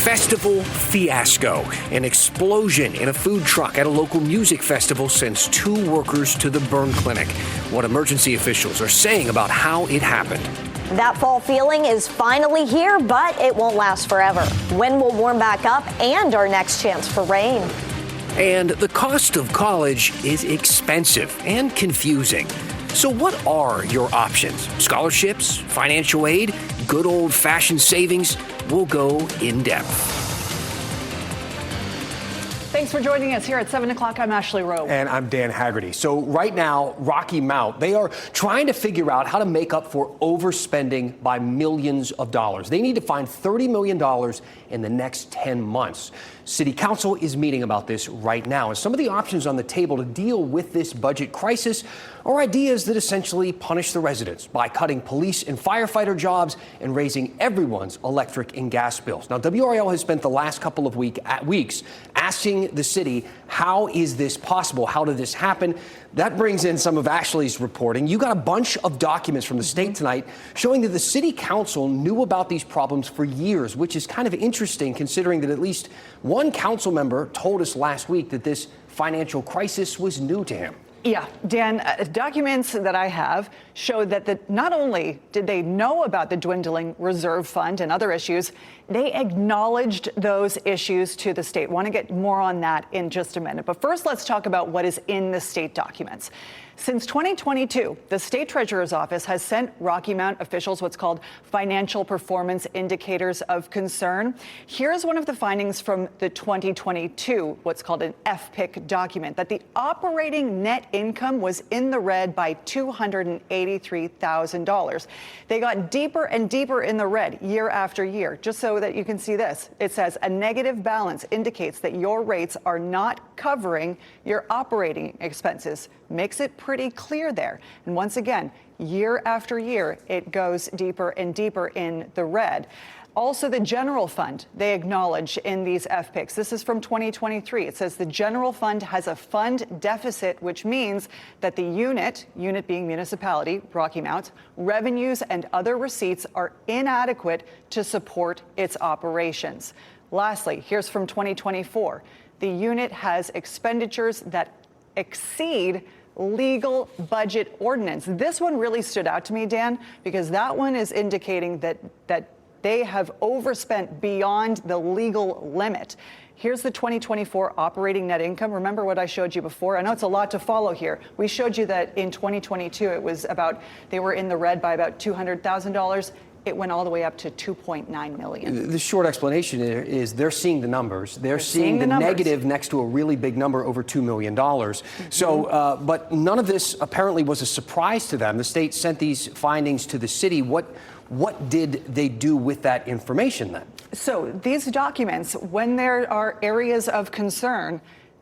Festival fiasco. An explosion in a food truck at a local music festival sends 2 workers to the burn clinic. What emergency officials are saying about how it happened. That fall feeling is finally here, but it won't last forever. Wind will warm back up and our next chance for rain. And the cost of college is expensive and confusing. So what are your options? Scholarships, financial aid, good old-fashioned savings? We'll go in depth. Thanks for joining us here at 7 o'clock. I'm Ashley Rowe. And I'm Dan Haggerty. So right now, Rocky Mount, they are trying to figure out how to make up for overspending by millions of dollars. They need to find $30 million in the next 10 months. City Council is meeting about this right now. And some of the options on the table to deal with this budget crisis are ideas that essentially punish the residents by cutting police and firefighter jobs and raising everyone's electric and gas bills. Now, WRAL has spent the last couple of weeks asking the city, how is this possible? How did this happen? That brings in some of Ashley's reporting. You got a bunch of documents from the state tonight showing that the city council knew about these problems for years, which is kind of interesting considering that at least one council member told us last week that this financial crisis was new to him. Yeah, Dan, documents that I have show that not only did they know about the dwindling reserve fund and other issues, they acknowledged those issues to the state. Want to get more on that in just a minute. But first, let's talk about what is in the state documents. Since 2022, the state treasurer's office has sent Rocky Mount officials what's called financial performance indicators of concern. Here's one of the findings from the 2022, what's called an FPIC document, that the operating net income was in the red by $283,000. They got deeper and deeper in the red year after year. Just so that you can see this, it says a negative balance indicates that your rates are not covering your operating expenses. Makes it pretty clear there. And once again, year after year, it goes deeper and deeper in the red. Also, the general fund, they acknowledge in these FPICs. This is from 2023. It says the general fund has a fund deficit, which means that the unit being municipality, Rocky Mount, revenues and other receipts are inadequate to support its operations. Lastly, here's from 2024. The unit has expenditures that exceed legal budget ordinance. This one really stood out to me, Dan, because that one is indicating that they have overspent beyond the legal limit. Here's the 2024 operating net income. Remember what I showed you before? I know it's a lot to follow here. We showed you that in 2022, they were in the red by about $200,000. It went all the way up to $2.9 million. The short explanation is they're seeing the numbers. They're seeing the negative next to a really big number, over $2 million. So, but none of this apparently was a surprise to them. The state sent these findings to the city. What did they do with that information then? So these documents, when there are areas of concern,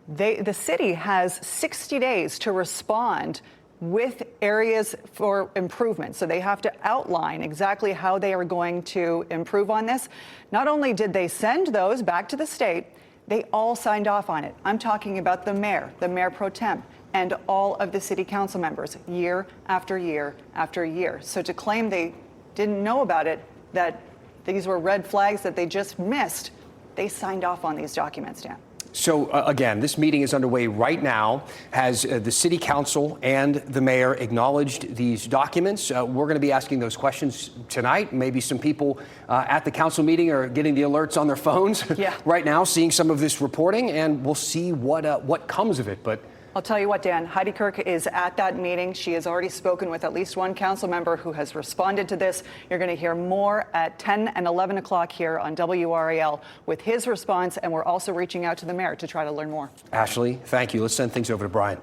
the city has 60 days to respond with areas for improvement. So they have to outline exactly how they are going to improve on this. Not only did they send those back to the state, they all signed off on it. I'm talking about the mayor pro tem, and all of the city council members year after year after year. So to claim they didn't know about it, that these were red flags that they just missed, they signed off on these documents, Dan. So, again, this meeting is underway right now. Has the city council and the mayor acknowledged these documents? We're going to be asking those questions tonight. Maybe some people at the council meeting are getting the alerts on their phones right now, seeing some of this reporting, and we'll see what comes of it. But I'll tell you what, Dan, Heidi Kirk is at that meeting. She has already spoken with at least one council member who has responded to this. You're going to hear more at 10 and 11 o'clock here on WRAL with his response, and we're also reaching out to the mayor to try to learn more. Ashley, thank you. Let's send things over to Brian.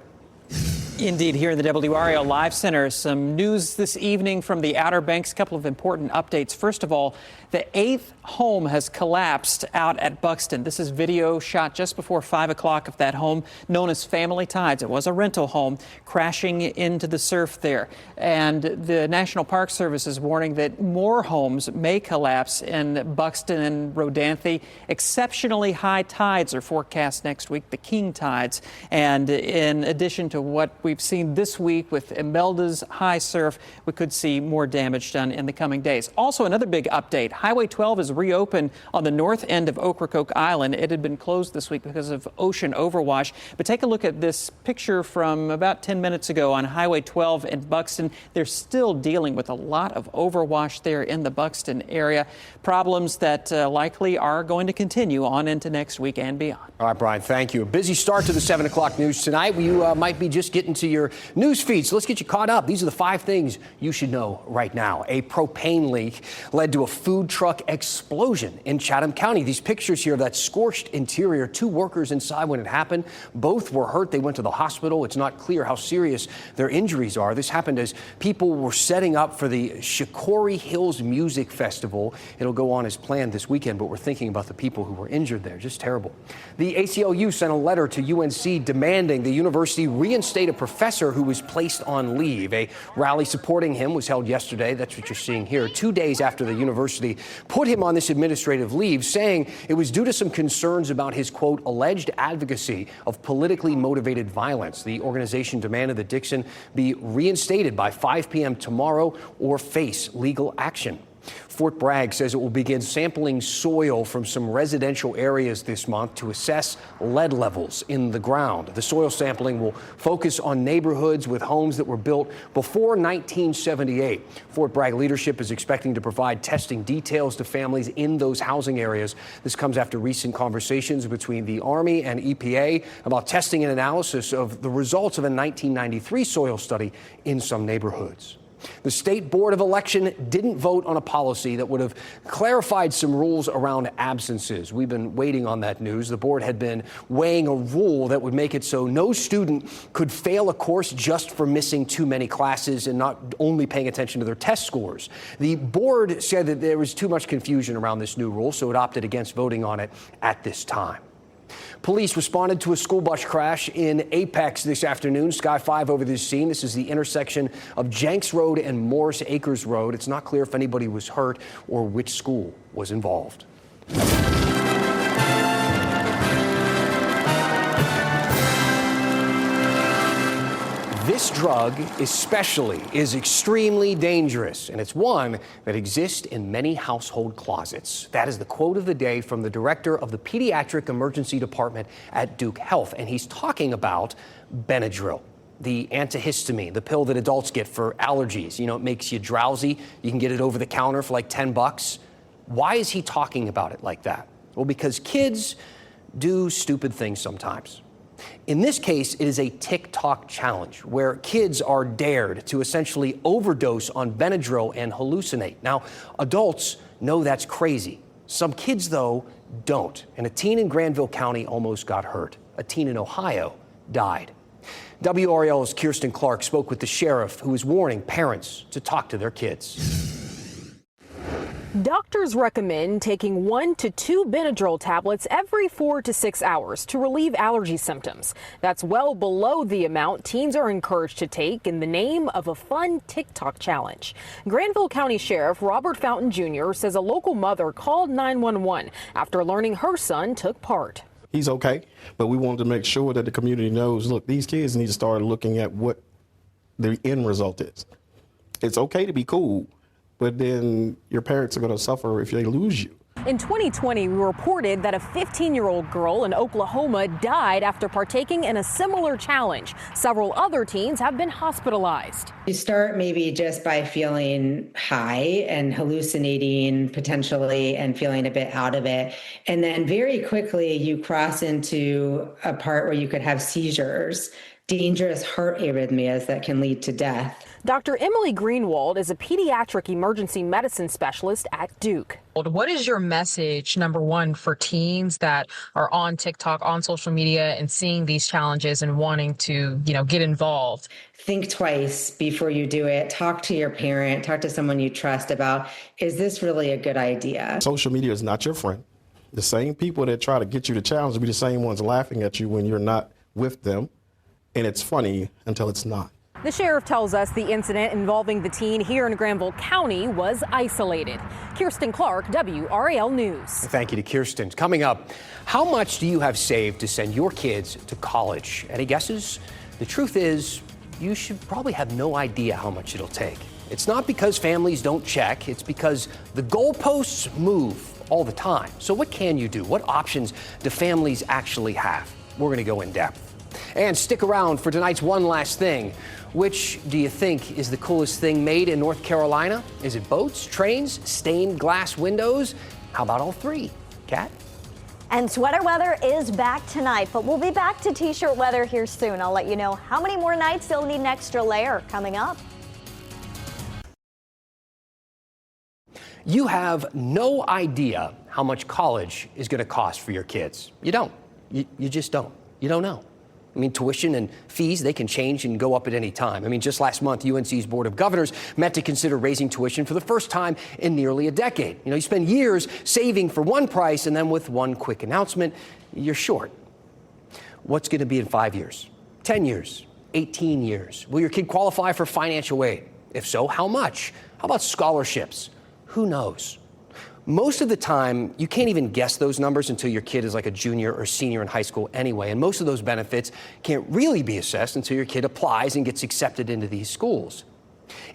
Indeed, here in the WRAL Live Center, some news this evening from the Outer Banks, a couple of important updates. First of all, the 8th home has collapsed out at Buxton. This is video shot just before 5 o'clock of that home, known as Family Tides. It was a rental home crashing into the surf there. And the National Park Service is warning that more homes may collapse in Buxton and Rodanthe. Exceptionally high tides are forecast next week, the king tides. And in addition to what we we've seen this week with Imelda's high surf, we could see more damage done in the coming days. Also, another big update. Highway 12 is reopened on the north end of Ocracoke Island. It had been closed this week because of ocean overwash. But take a look at this picture from about 10 minutes ago on Highway 12 in Buxton. They're still dealing with a lot of overwash there in the Buxton area. Problems that likely are going to continue on into next week and beyond. All right, Brian, thank you. A busy start to the 7 o'clock news tonight. You might be just getting to your news feed, so let's get you caught up. These are the 5 things you should know right now. A propane leak led to a food truck explosion in Chatham County. These pictures here of that scorched interior, 2 workers inside when it happened. Both were hurt. They went to the hospital. It's not clear how serious their injuries are. This happened as people were setting up for the Shikori Hills Music Festival. It'll go on as planned this weekend, but we're thinking about the people who were injured there. Just terrible. The ACLU sent a letter to UNC demanding the university reinstate a professor who was placed on leave. A rally supporting him was held yesterday. That's what you're seeing here, 2 days after the university put him on this administrative leave, saying it was due to some concerns about his, quote, alleged advocacy of politically motivated violence. The organization demanded that Dixon be reinstated by 5 p.m. tomorrow or face legal action. Fort Bragg says it will begin sampling soil from some residential areas this month to assess lead levels in the ground. The soil sampling will focus on neighborhoods with homes that were built before 1978. Fort Bragg leadership is expecting to provide testing details to families in those housing areas. This comes after recent conversations between the Army and EPA about testing and analysis of the results of a 1993 soil study in some neighborhoods. The State Board of Election didn't vote on a policy that would have clarified some rules around absences. We've been waiting on that news. The board had been weighing a rule that would make it so no student could fail a course just for missing too many classes and not only paying attention to their test scores. The board said that there was too much confusion around this new rule, so it opted against voting on it at this time. Police responded to a school bus crash in Apex this afternoon. Sky 5 over this scene. This is the intersection of Jenks Road and Morris Acres Road. It's not clear if anybody was hurt or which school was involved. This drug especially is extremely dangerous, and it's one that exists in many household closets. That is the quote of the day from the director of the Pediatric Emergency Department at Duke Health, and he's talking about Benadryl, the antihistamine, the pill that adults get for allergies. You know, it makes you drowsy. You can get it over the counter for like $10. Why is he talking about it like that? Well, because kids do stupid things sometimes. In this case, it is a TikTok challenge where kids are dared to essentially overdose on Benadryl and hallucinate. Now, adults know that's crazy. Some kids, though, don't. And a teen in Granville County almost got hurt. A teen in Ohio died. WRAL's Kirsten Clark spoke with the sheriff, who is warning parents to talk to their kids. Doctors recommend taking 1 to 2 Benadryl tablets every 4 to 6 hours to relieve allergy symptoms. That's well below the amount teens are encouraged to take in the name of a fun TikTok challenge. Granville County Sheriff Robert Fountain Jr. says a local mother called 911 after learning her son took part. He's okay, but we wanted to make sure that the community knows, look, these kids need to start looking at what the end result is. It's okay to be cool, but then your parents are going to suffer if they lose you. In 2020, we reported that a 15-year-old girl in Oklahoma died after partaking in a similar challenge. Several other teens have been hospitalized. You start maybe just by feeling high and hallucinating potentially and feeling a bit out of it. And then very quickly you cross into a part where you could have seizures, dangerous heart arrhythmias that can lead to death. Dr. Emily Greenwald is a pediatric emergency medicine specialist at Duke. What is your message, number one, for teens that are on TikTok, on social media, and seeing these challenges and wanting to, get involved? Think twice before you do it. Talk to your parent, talk to someone you trust about, is this really a good idea? Social media is not your friend. The same people that try to get you to challenge will be the same ones laughing at you when you're not with them. And it's funny until it's not. The sheriff tells us the incident involving the teen here in Granville County was isolated. Kirsten Clark, WRAL News. Thank you to Kirsten. Coming up, how much do you have saved to send your kids to college? Any guesses? The truth is, you should probably have no idea how much it'll take. It's not because families don't check, it's because the goalposts move all the time. So what can you do? What options do families actually have? We're going to go in depth. And stick around for tonight's one last thing. Which do you think is the coolest thing made in North Carolina? Is it boats, trains, stained glass windows? How about all three? Kat? And sweater weather is back tonight, but we'll be back to t-shirt weather here soon. I'll let you know how many more nights they'll need an extra layer coming up. You have no idea how much college is going to cost for your kids. You don't. You just don't. You don't know. I mean, tuition and fees, they can change and go up at any time. I mean, just last month, UNC's Board of Governors met to consider raising tuition for the first time in nearly a decade. You know, you spend years saving for one price, and then with one quick announcement, you're short. What's going to be in 5 years, 10 years, 18 years? Will your kid qualify for financial aid? If so, how much? How about scholarships? Who knows? Most of the time, you can't even guess those numbers until your kid is like a junior or senior in high school anyway. And most of those benefits can't really be assessed until your kid applies and gets accepted into these schools.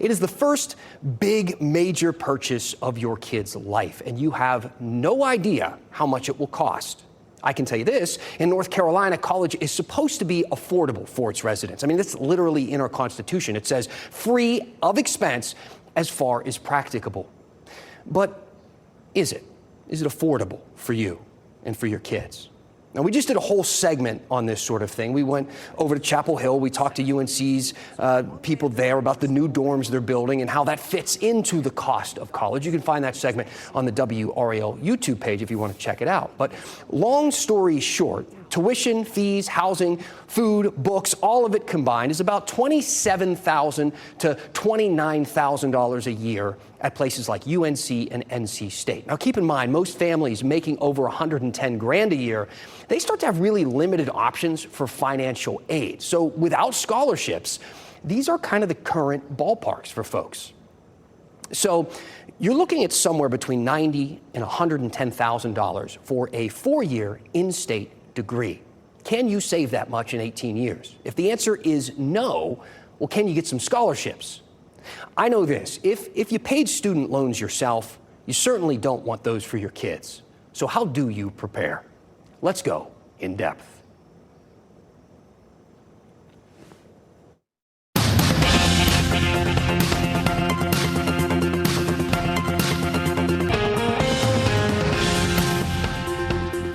It is the first big major purchase of your kid's life, and you have no idea how much it will cost. I can tell you this, in North Carolina, college is supposed to be affordable for its residents. I mean, that's literally in our Constitution. It says free of expense as far as practicable. But is it? Is it affordable for you and for your kids? Now, we just did a whole segment on this sort of thing. We went over to Chapel Hill. We talked to UNC's people there about the new dorms they're building and how that fits into the cost of college. You can find that segment on the WRAL YouTube page if you want to check it out. But long story short, tuition, fees, housing, food, books, all of it combined is about $27,000 to $29,000 a year at places like UNC and NC State. Now, keep in mind, most families making over 110 grand a year, they start to have really limited options for financial aid. So without scholarships, these are kind of the current ballparks for folks. So you're looking at somewhere between $90,000 and $110,000 for a 4-year in-state degree. Can you save that much in 18 years? If the answer is no, well, can you get some scholarships? I know this, if you paid student loans yourself, you certainly don't want those for your kids. So how do you prepare? Let's go in depth.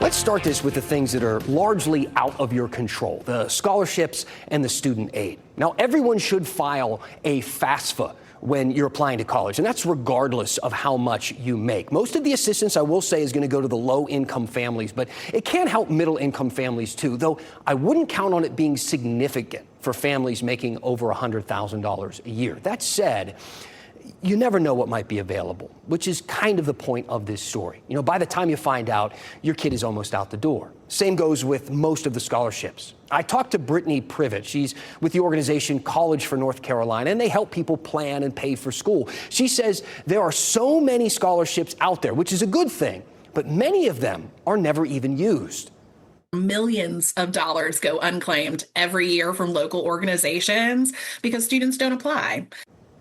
Let's start this with the things that are largely out of your control, the scholarships and the student aid. Now, everyone should file a FAFSA when you're applying to college, and that's regardless of how much you make. Most of the assistance, I will say, is going to go to the low-income families, but it can help middle-income families too, though I wouldn't count on it being significant for families making over $100,000 a year. That said, you never know what might be available, which is kind of the point of this story. You know, by the time you find out, your kid is almost out the door. Same goes with most of the scholarships. I talked to Brittany Privet. She's with the organization College for North Carolina, and they help people plan and pay for school. She says there are so many scholarships out there, which is a good thing, but many of them are never even used. Millions of dollars go unclaimed every year from local organizations because students don't apply.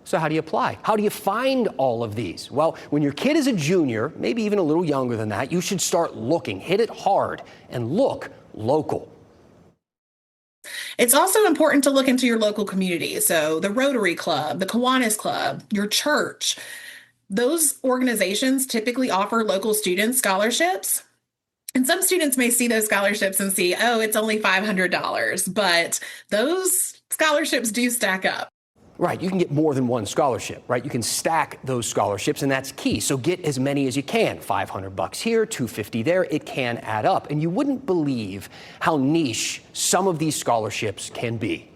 So how do you apply? How do you find all of these? Well, when your kid is a junior, maybe even a little younger than that, you should start looking, hit it hard, and look local. It's also important to look into your local community. So the Rotary Club, the Kiwanis Club, your church, those organizations typically offer local students scholarships. And some students may see those scholarships and see, oh, it's only $500, but those scholarships do stack up. Right, you can get more than one scholarship, right? You can stack those scholarships, and that's key. So get as many as you can. $500 here, $250 there. It can add up. And you wouldn't believe how niche some of these scholarships can be.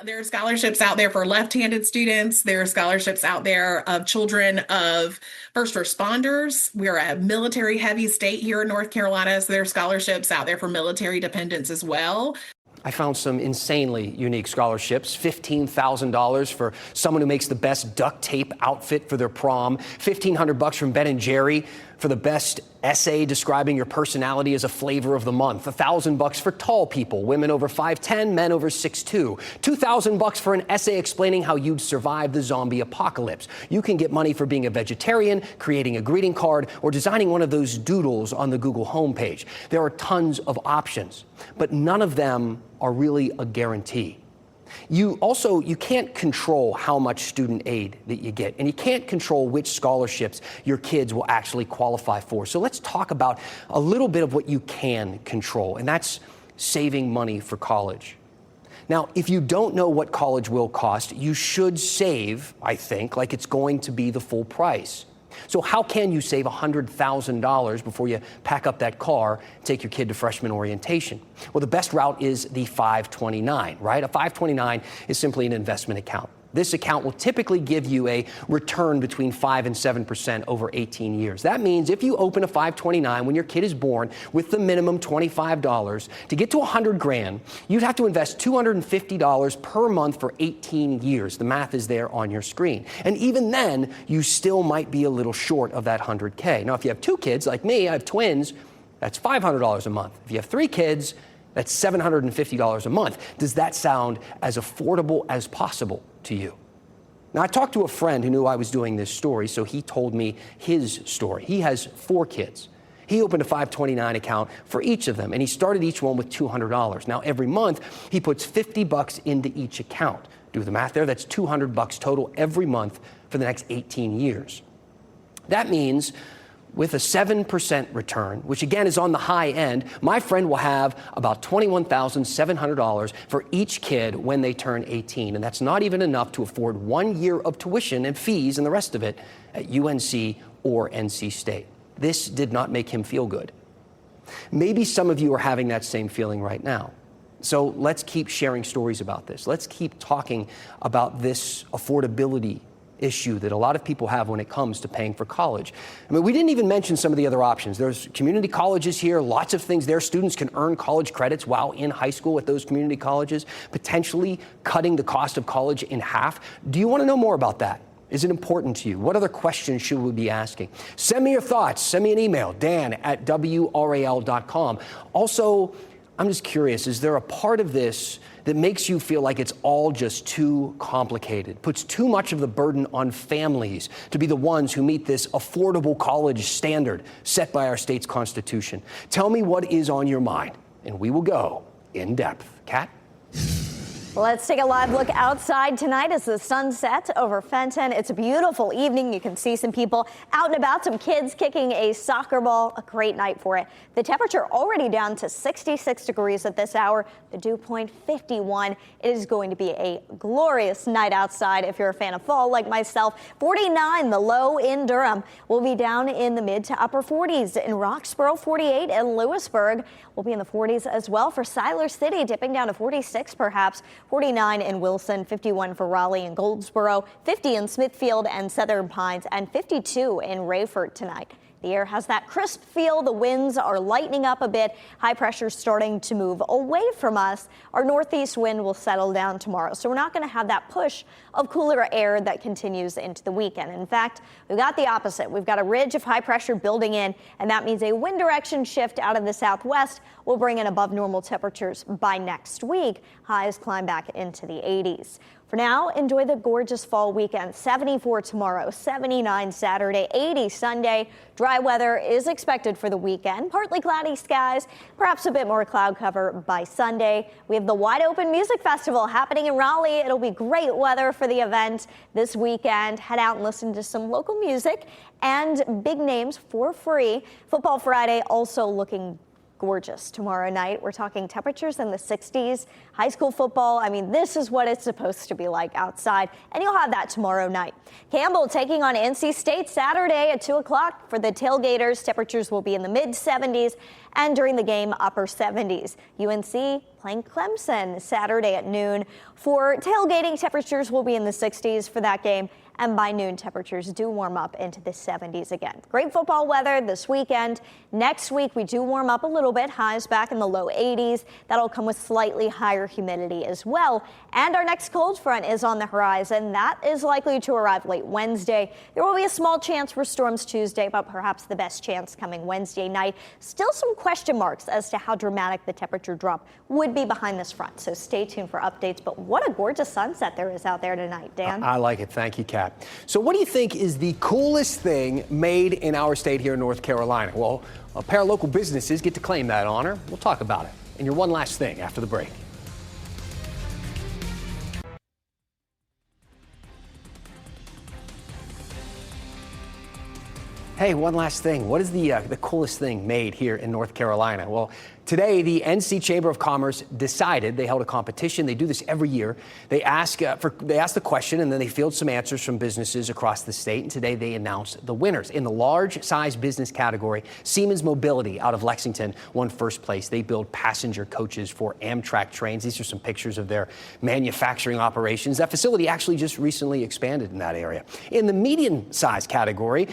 There are scholarships out there for left-handed students. There are scholarships out there of children of first responders. We're a military-heavy state here in North Carolina, so there are scholarships out there for military dependents as well. I found some insanely unique scholarships. $15,000 for someone who makes the best duct tape outfit for their prom. $1,500 from Ben & Jerry For the best essay describing your personality as a flavor of the month, $1,000 for tall people, women over 5'10", men over 6'2", $2,000 for an essay explaining how you'd survive the zombie apocalypse. You can get money for being a vegetarian, creating a greeting card, or designing one of those doodles on the Google homepage. There are tons of options, but none of them are really a guarantee. You can't control how much student aid that you get, and you can't control which scholarships your kids will actually qualify for. So let's talk about a little bit of what you can control, and that's saving money for college. Now, if you don't know what college will cost, you should save, I think, like it's going to be the full price. So how can you save $100,000 before you pack up that car and take your kid to freshman orientation? Well, the best route is the 529, right? A 529 is simply an investment account. This account will typically give you a return between 5 and 7% over 18 years. That means if you open a 529 when your kid is born with the minimum $25, to get to $100,000, you'd have to invest $250 per month for 18 years. The math is there on your screen. And even then, you still might be a little short of that $100K. Now, if you have 2 kids, like me, I have twins, that's $500 a month. If you have 3 kids, that's $750 a month. Does that sound as affordable as possible to you? Now, I talked to a friend who knew I was doing this story, so he told me his story. He has 4 kids. He opened a 529 account for each of them, and he started each one with $200. Now, every month, he puts $50 into each account. Do the math there. That's $200 total every month for the next 18 years. That means with a 7% return, which again is on the high end, my friend will have about $21,700 for each kid when they turn 18. And that's not even enough to afford 1 year of tuition and fees and the rest of it at UNC or NC State. This did not make him feel good. Maybe some of you are having that same feeling right now. So let's keep sharing stories about this. Let's keep talking about this affordability issue that a lot of people have when it comes to paying for college. I mean, we didn't even mention some of the other options. There's community colleges here, lots of things there. Students can earn college credits while in high school at those community colleges, potentially cutting the cost of college in half. Do you want to know more about that? Is it important to you? What other questions should we be asking? Send me your thoughts. Send me an email, dan@WRAL.com. Also, I'm just curious, is there a part of this that makes you feel like it's all just too complicated, puts too much of the burden on families to be the ones who meet this affordable college standard set by our state's constitution? Tell me what is on your mind, and we will go in depth. Kat? Let's take a live look outside tonight as the sun sets over Fenton. It's a beautiful evening. You can see some people out and about, some kids kicking a soccer ball. A great night for it. The temperature already down to 66 degrees at this hour. The dew point 51. It is going to be a glorious night outside if you're a fan of fall like myself. 49 the low in Durham. We'll be down in the mid to upper 40s in Roxborough, 48 and Lewisburg. We'll be in the 40s as well for Siler City, dipping down to 46 perhaps. 49 in Wilson, 51 for Raleigh and Goldsboro, 50 in Smithfield and Southern Pines, and 52 in Rayford tonight. The air has that crisp feel. The winds are lightening up a bit. High pressure starting to move away from us. Our northeast wind will settle down tomorrow, so we're not going to have that push of cooler air that continues into the weekend. In fact, we've got the opposite. We've got a ridge of high pressure building in, and that means a wind direction shift out of the southwest will bring in above normal temperatures by next week. Highs climb back into the 80s. For now, enjoy the gorgeous fall weekend. 74 tomorrow, 79 Saturday, 80 Sunday. Dry weather is expected for the weekend. Partly cloudy skies, perhaps a bit more cloud cover by Sunday. We have the Wide Open Music Festival happening in Raleigh. It'll be great weather for the event this weekend. Head out and listen to some local music and big names for free. Football Friday also looking gorgeous tomorrow night. We're talking temperatures in the 60s. High school football, I mean, this is what it's supposed to be like outside, and you'll have that tomorrow night. Campbell taking on NC State Saturday at 2 o'clock for the Tailgaters. Temperatures will be in the mid 70s, and during the game, upper 70s. UNC playing Clemson Saturday at noon. For tailgating, temperatures will be in the 60s for that game. And by noon, temperatures do warm up into the 70s again. Great football weather this weekend. Next week, we do warm up a little bit. Highs back in the low 80s. That'll come with slightly higher humidity as well. And our next cold front is on the horizon. That is likely to arrive late Wednesday. There will be a small chance for storms Tuesday, but perhaps the best chance coming Wednesday night. Still some question marks as to how dramatic the temperature drop would be behind this front. So stay tuned for updates. But what a gorgeous sunset there is out there tonight, Dan. I like it. Thank you, Kat. So what do you think is the coolest thing made in our state here in North Carolina? Well, a pair of local businesses get to claim that honor. We'll talk about it. And your one last thing after the break. Hey, one last thing. What is the coolest thing made here in North Carolina? Well, today, the NC Chamber of Commerce decided they held a competition. They do this every year. They ask the question, and then they field some answers from businesses across the state. And today, they announced the winners. In the large size business category, Siemens Mobility out of Lexington won first place. They build passenger coaches for Amtrak trains. These are some pictures of their manufacturing operations. That facility actually just recently expanded in that area. In the medium size category,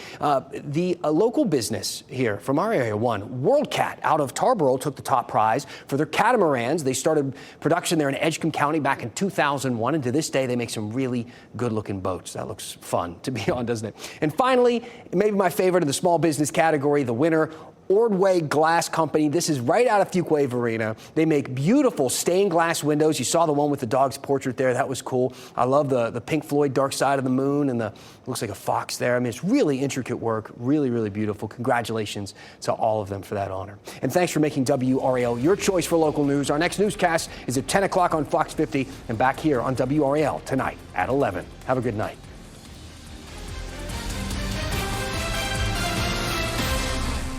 the local business here from our area won. WorldCat out of Tarboro took the top prize for their catamarans. They started production there in Edgecombe County back in 2001, and to this day, they make some really good-looking boats. That looks fun to be on, doesn't it? And finally, maybe my favorite in the small business category, the winner, Ordway Glass Company. This is right out of Fuquay Arena. They make beautiful stained glass windows. You saw the one with the dog's portrait there. That was cool. I love the Pink Floyd Dark Side of the Moon, and looks like a fox there. I mean, it's really intricate work. Really, really beautiful. Congratulations to all of them for that honor. And thanks for making WRAL your choice for local news. Our next newscast is at 10 o'clock on Fox 50 and back here on WRAL tonight at 11. Have a good night.